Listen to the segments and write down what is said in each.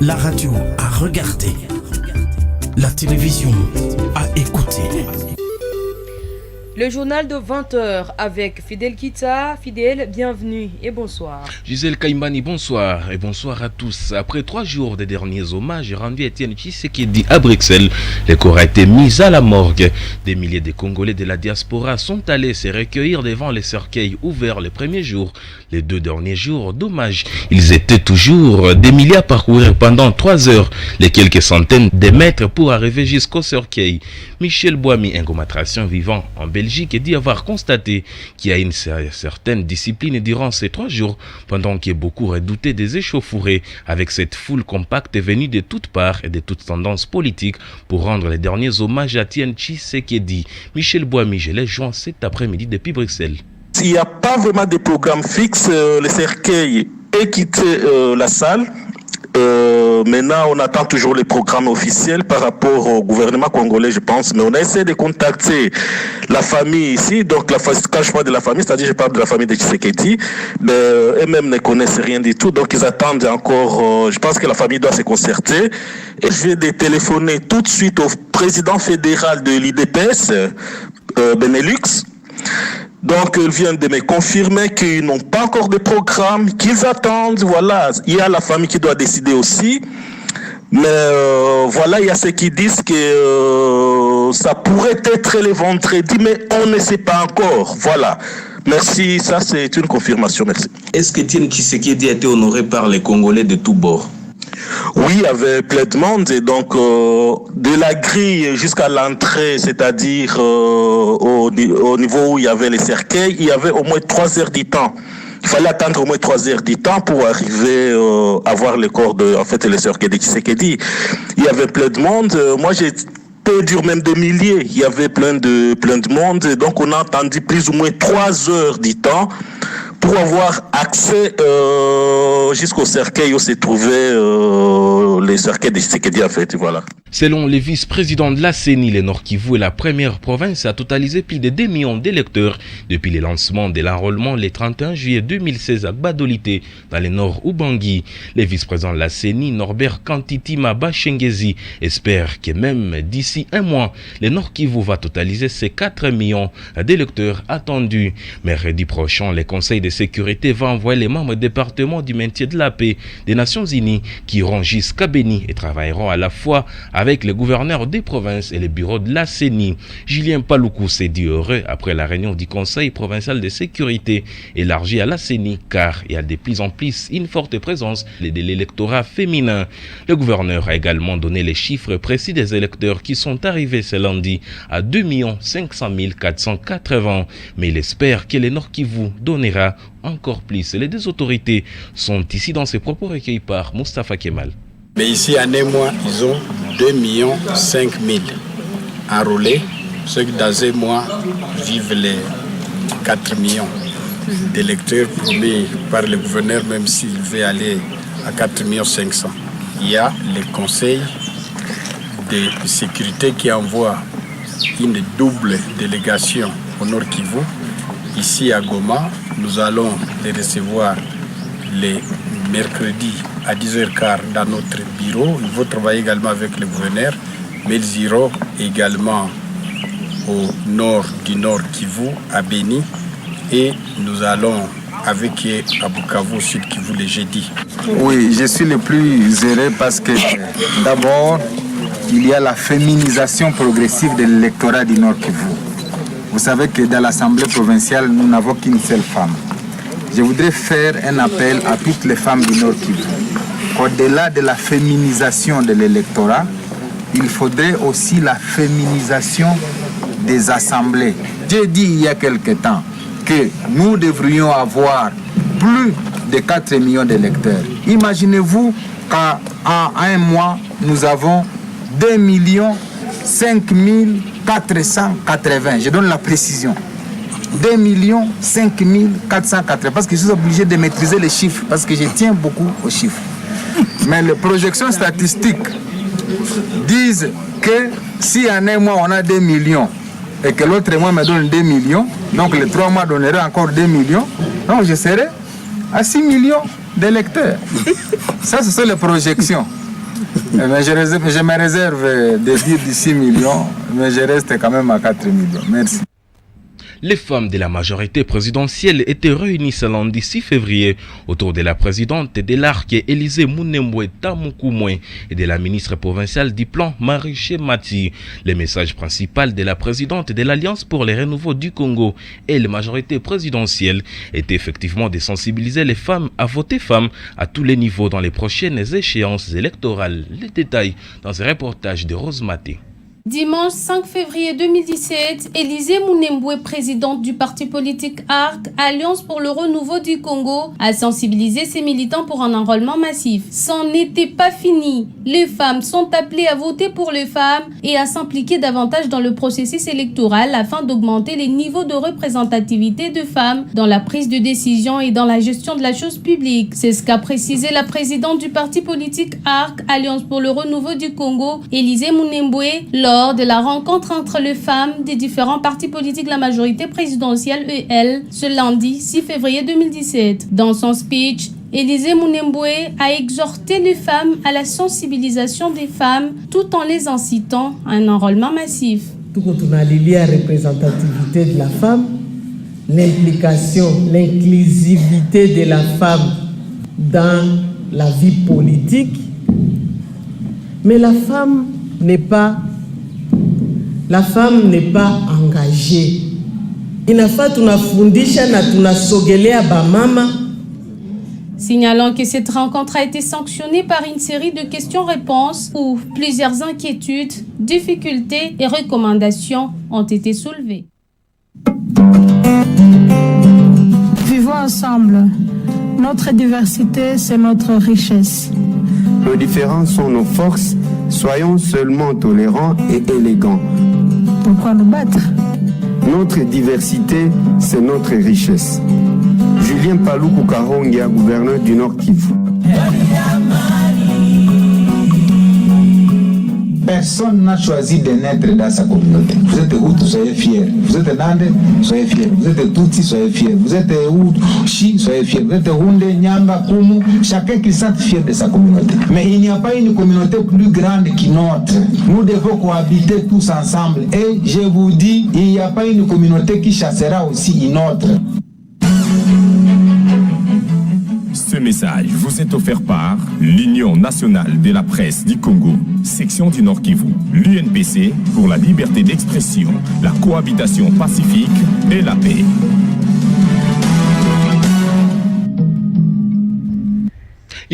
La radio à regarder. La télévision à écouter. Le journal de 20h avec Fidèle Kita. Fidèle, bienvenue et bonsoir. Gisèle Kaïmani, bonsoir et bonsoir à tous. Après 3 jours des derniers hommages rendus à Étienne Tshisekedi à Bruxelles, le corps a été mis à la morgue. Des milliers de Congolais de la diaspora sont allés se recueillir devant les cercueils ouverts les premiers jours. Les 2 derniers jours d'hommage, ils étaient toujours des milliers à parcourir pendant 3 heures les quelques centaines de mètres pour arriver jusqu'au cercueil. Michel Boami, ingomatration vivant en Belgique, dit avoir constaté qu'il y a une certaine discipline durant ces 3 jours, pendant que beaucoup redoutaient des échauffourées avec cette foule compacte venue de toutes parts et de toutes tendances politiques pour rendre les derniers hommages à Étienne Tshisekedi. Michel Boami, je l'ai joint cet après-midi depuis Bruxelles. Il n'y a pas vraiment de programme fixe. Le cercueil est quitté la salle. Maintenant, on attend toujours les programmes officiels par rapport au gouvernement congolais, je pense. Mais on a essayé de contacter la famille ici. Donc, quand je parle de la famille, c'est-à-dire je parle de la famille de Tshisekedi. Mais eux-mêmes ne connaissent rien du tout. Donc, ils attendent encore. Je pense que la famille doit se concerter. Et je vais téléphoner tout de suite au président fédéral de l'IDPS, Benelux. Donc, ils viennent de me confirmer qu'ils n'ont pas encore de programme, qu'ils attendent. Voilà, il y a la famille qui doit décider aussi. Mais voilà, il y a ceux qui disent que ça pourrait être le vendredi, mais on ne sait pas encore. Voilà. Merci, ça c'est une confirmation, merci. Est-ce que Étienne Tshisekedi a été honoré par les Congolais de tous bords? Oui, il y avait plein de monde, et donc de la grille jusqu'à l'entrée, c'est-à-dire au niveau où il y avait les cercueils, il y avait au moins 3 heures du temps. Il fallait attendre au moins 3 heures du temps pour arriver à voir le corps les cercueils de Tshisekedi. Il y avait plein de monde. Moi, j'ai peut dire même des milliers. Il y avait plein de monde. Donc, on a attendu plus ou moins 3 heures du temps pour avoir accès jusqu'au cercueil où se trouvaient les cercueils de Tshisekedi, en fait, voilà. Selon le vice-président de la CENI, le Nord Kivu est la première province à totaliser plus de 2 millions d'électeurs depuis le lancement de l'enrôlement le 31 juillet 2016 à Gbadolité, dans le Nord Ubangi. Le vice-président de la CENI, Norbert Kantitima Bashengezi, espère que même d'ici 1 mois, le Nord Kivu va totaliser ses 4 millions d'électeurs attendus. Mercredi prochain, le Conseil de sécurité va envoyer les membres du département du maintien de la paix des Nations Unies qui iront jusqu'à Béni et travailleront à la fois avec les gouverneurs des provinces et les bureaux de la CENI. Julien Paloukou s'est dit heureux après la réunion du Conseil provincial de sécurité élargi à la CENI, car il y a de plus en plus une forte présence de l'électorat féminin. Le gouverneur a également donné les chiffres précis des électeurs qui sont arrivés ce lundi à 2 500 480, mais il espère que le Nord Kivu donnera encore plus. Les 2 autorités sont ici dans ces propos recueillis par Moustapha Kemal. Mais ici, en un mois, ils ont 2 500 000 enrôlés. Ceux qui, dans un mois, vivent les 4 millions d'électeurs promis par le gouverneur, même s'il veut aller à 4 500 000. Il y a le conseil de sécurité qui envoie une double délégation au Nord Kivu. Ici à Goma, nous allons les recevoir les mercredis à 10h15 dans notre bureau. Ils vont travailler également avec le gouverneur, mais ils iront également au nord du Nord Kivu, à Béni, et nous allons avec eux à Bukavu, Sud Kivu, le jeudi. Oui, je suis le plus heureux parce que d'abord, il y a la féminisation progressive de l'électorat du Nord Kivu. Vous savez que dans l'Assemblée provinciale, nous n'avons qu'une seule femme. Je voudrais faire un appel à toutes les femmes du Nord Kivu. Au-delà de la féminisation de l'électorat, il faudrait aussi la féminisation des assemblées. J'ai dit il y a quelque temps que nous devrions avoir plus de 4 millions d'électeurs. Imaginez-vous qu'en 1 mois, nous avons 2 5 480. Je donne la précision. 2 5 480. Parce que je suis obligé de maîtriser les chiffres, parce que je tiens beaucoup aux chiffres. Mais les projections statistiques disent que si en 1 mois on a 2 millions et que l'autre mois me donne 2 millions, donc les 3 mois donneraient encore 2 millions, donc je serai à 6 millions d'électeurs. Ça, ce sont les projections. Mais je me réserve de dire 6 millions, mais je reste quand même à 4 millions. Merci. Les femmes de la majorité présidentielle étaient réunies ce lundi 6 février autour de la présidente de l'ARC Élysée Mounembwe Tamoukoumoué et de la ministre provinciale du plan Mariché Mati. Le message principal de la présidente de l'Alliance pour le renouveau du Congo et la majorité présidentielle était effectivement de sensibiliser les femmes à voter femmes à tous les niveaux dans les prochaines échéances électorales. Les détails dans ce reportage de Rose Maté. Dimanche 5 février 2017, Élysée Mounembwe, présidente du parti politique ARC, Alliance pour le renouveau du Congo, a sensibilisé ses militants pour un enrôlement massif. C'en n'était pas fini. Les femmes sont appelées à voter pour les femmes et à s'impliquer davantage dans le processus électoral afin d'augmenter les niveaux de représentativité de femmes dans la prise de décision et dans la gestion de la chose publique. C'est ce qu'a précisé la présidente du parti politique ARC, Alliance pour le renouveau du Congo, Élysée Mounembwe, lors de la rencontre entre les femmes des différents partis politiques de la majorité présidentielle EL ce lundi 6 février 2017. Dans son speech, Élysée Mounembwe a exhorté les femmes à la sensibilisation des femmes tout en les incitant à un enrôlement massif. Tout quand on a lié à la représentativité de la femme, l'implication, l'inclusivité de la femme dans la vie politique, mais la femme n'est pas engagée. Inafaa tunafundisha na tunasogelea bamama. Signalant que cette rencontre a été sanctionnée par une série de questions-réponses où plusieurs inquiétudes, difficultés et recommandations ont été soulevées. Vivons ensemble. Notre diversité, c'est notre richesse. Nos différences sont nos forces. Soyons seulement tolérants et élégants. Pourquoi nous battre? Notre diversité, c'est notre richesse. Julien Paluku Karongia, gouverneur du Nord Kivu. Personne n'a choisi de naître dans sa communauté. Vous êtes Hutu, soyez fiers. Vous êtes Nande, soyez fiers. Vous êtes Tutsi, soyez fiers. Vous êtes Chi, soyez fiers. Vous êtes Hunde, Nyanga, Kumu. Chacun qui sente fier de sa communauté. Mais il n'y a pas une communauté plus grande qu'une autre. Nous devons cohabiter tous ensemble. Et je vous dis, il n'y a pas une communauté qui chassera aussi une autre. Ce message vous est offert par l'Union nationale de la presse du Congo, section du Nord Kivu, l'UNPC pour la liberté d'expression, la cohabitation pacifique et la paix.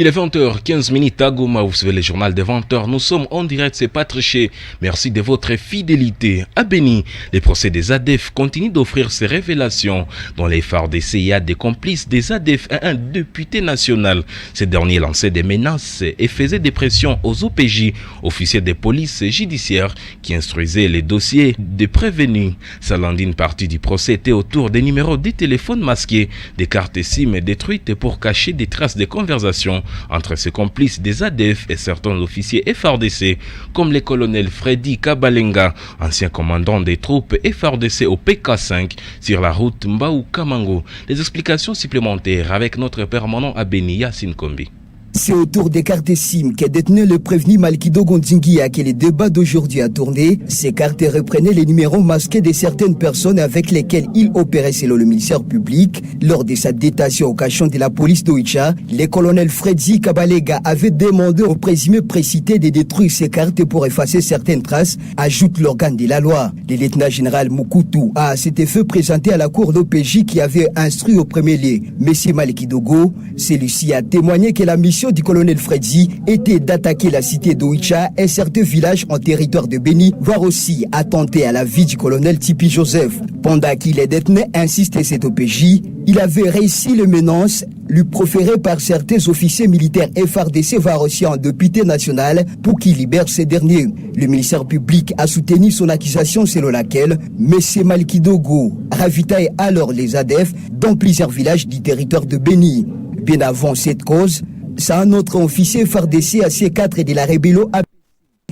Il est 20h15 à Goma, vous suivez le journal des 20h. Nous sommes en direct, c'est pas triché. Merci de votre fidélité. À Béni, les procès des ADF continuent d'offrir ces révélations. Dans les FARDC, il y a des complices des ADF et un député national. Ces derniers lançaient des menaces et faisaient des pressions aux OPJ, officiers de police judiciaire, qui instruisaient les dossiers des prévenus. Ce lundi, une partie du procès était autour des numéros des téléphones masqués, des cartes SIM détruites pour cacher des traces de conversations entre ses complices des ADF et certains officiers FARDC, comme le colonel Freddy Kabalenga, ancien commandant des troupes FARDC au PK5 sur la route Mbao-Kamango. Les explications supplémentaires avec notre permanent à Béni, Yassine Kombi. C'est autour des cartes SIM que détenait le prévenu Malkido Gondzingia que les débats d'aujourd'hui a tourné. Ces cartes reprenaient les numéros masqués de certaines personnes avec lesquelles il opérait selon le ministère public. Lors de sa détention au cachot de la police d'Oicha, le colonel Freddy Kabalega avait demandé au présumé précité de détruire ces cartes pour effacer certaines traces, ajoute l'organe de la loi. Le lieutenant général Mukutu a à cet effet présenté à la cour d'OPJ qui avait instruit au premier lieu M. Malkidogo. Celui-ci a témoigné que la mission du colonel Freddy était d'attaquer la cité d'Oicha et certains villages en territoire de Béni, voire aussi attenter à la vie du colonel Tipi Joseph. Pendant qu'il les détenait, insiste cet OPJ, il avait réussi les menaces lui proférées par certains officiers militaires FARDC, voire aussi un député national, pour qu'il libère ces derniers. Le ministère public a soutenu son accusation selon laquelle M. Malkidogo ravitaille alors les ADF dans plusieurs villages du territoire de Béni. Bien avant cette cause, c'est un autre officier FARDC AC4 de la rébellion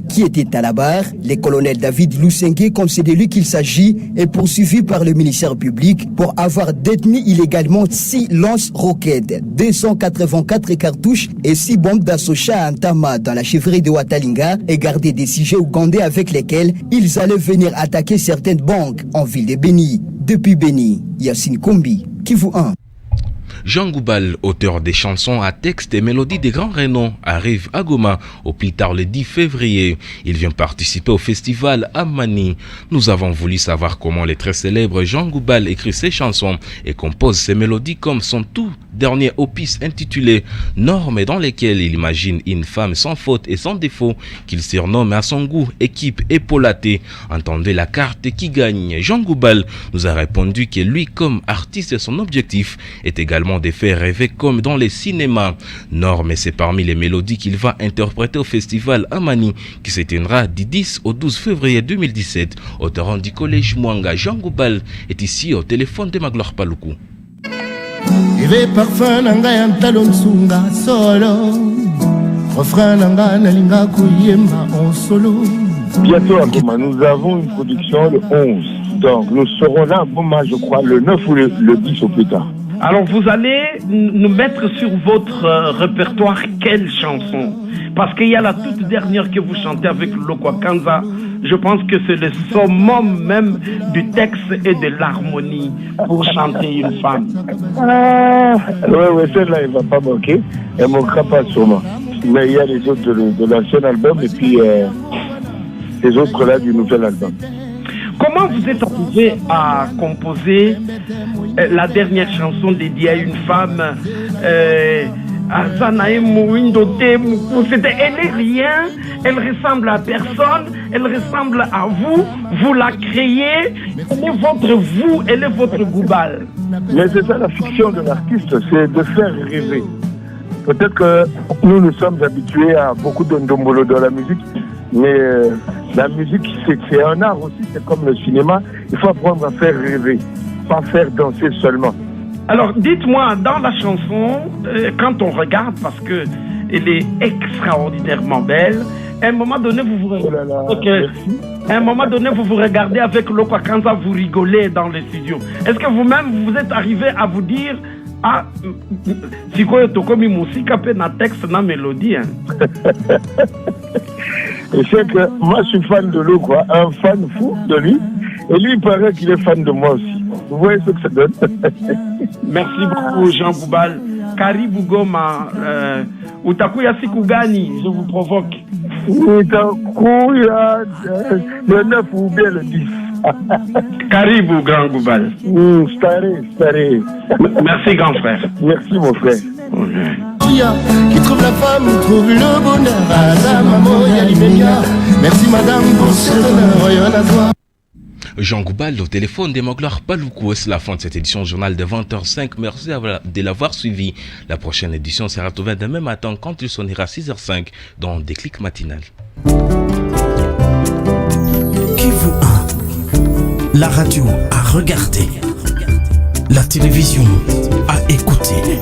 qui était à la barre. Le colonel David Lousengue, comme c'est de lui qu'il s'agit, est poursuivi par le ministère public pour avoir détenu illégalement 6 lance-roquettes, 284 cartouches et 6 bombes d'Assocha à Antama dans la chefferie de Watalinga et gardé des sujets ougandais avec lesquels ils allaient venir attaquer certaines banques en ville de Beni. Depuis Beni, Yacine Kombi, Kivu 1. Jean Goubal, auteur des chansons à texte et mélodies des grands renom, arrive à Goma au plus tard le 10 février. Il vient participer au festival Amani. Nous avons voulu savoir comment le très célèbre Jean Goubal écrit ses chansons et compose ses mélodies comme son tout dernier opus intitulé Normes, dans lesquelles il imagine une femme sans faute et sans défaut qu'il surnomme à son goût équipe épaulatée. Entendez la carte qui gagne. Jean Goubal nous a répondu que lui, comme artiste, son objectif est également de faire rêver comme dans les cinémas. Normes, c'est parmi les mélodies qu'il va interpréter au festival Amani qui se tiendra du 10 au 12 février 2017 au terrain du collège Mwanga. Jean Goubal est ici au téléphone de Magloire Paluku. Ive parfum nanga ya ntalo nsunga solo refrain nanga nalinga kuyemba en solo. Bientôt à Goma, nous avons une production le 11. Donc nous serons là à Goma, je crois, le 9 ou le 10 au plus tard. Alors vous allez nous mettre sur votre répertoire quelle chanson? Parce qu'il y a la toute dernière que vous chantez avec Lokwakanza. Je pense que c'est le summum même du texte et de l'harmonie pour chanter une femme. Oui, celle-là, elle ne va pas manquer. Elle ne manquera pas sûrement. Mais il y a les autres de l'ancien album et puis les autres-là du nouvel album. Comment vous êtes arrivé à composer la dernière chanson dédiée à une femme elle est rien, elle ressemble à personne, elle ressemble à vous, vous la créez, elle est votre Goubal. Mais c'est ça la fiction de l'artiste, c'est de faire rêver. Peut-être que nous sommes habitués à beaucoup de ndombolo dans la musique, mais la musique c'est un art aussi, c'est comme le cinéma, il faut apprendre à faire rêver, pas faire danser seulement. Alors, dites-moi, dans la chanson, quand on regarde, parce que elle est extraordinairement belle, à un moment donné, vous vous regardez avec Lokwakanza, vous rigolez dans les studios. Est-ce que vous-même, vous êtes arrivé à vous dire, ah, si quoi tu comme musique, na texte, na mélodie. Et c'est que moi, je suis fan de Lokwa, un fan fou de lui, et lui, il paraît qu'il est fan de moi aussi. Vous voyez ce que ça donne. Merci beaucoup, Jean Goubal. Karibu Goma, utakuya siku gani, je vous provoque. Utakuya le 9 ou bien le 10. Karibu, Grand Goubal. Staré. Merci, grand frère. Merci, mon frère. Qui trouve la femme, trouve le bonheur. Merci, madame, pour cet honneur. Jean Goubal au téléphone des Magloire Paluku. C'est la fin de cette édition journal de 20h05. Merci de l'avoir suivi. La prochaine édition sera retrouvée demain matin quand il sonnera 6h05 dans Déclic matinal. Kivu 1, la radio à regarder, la télévision à écouter.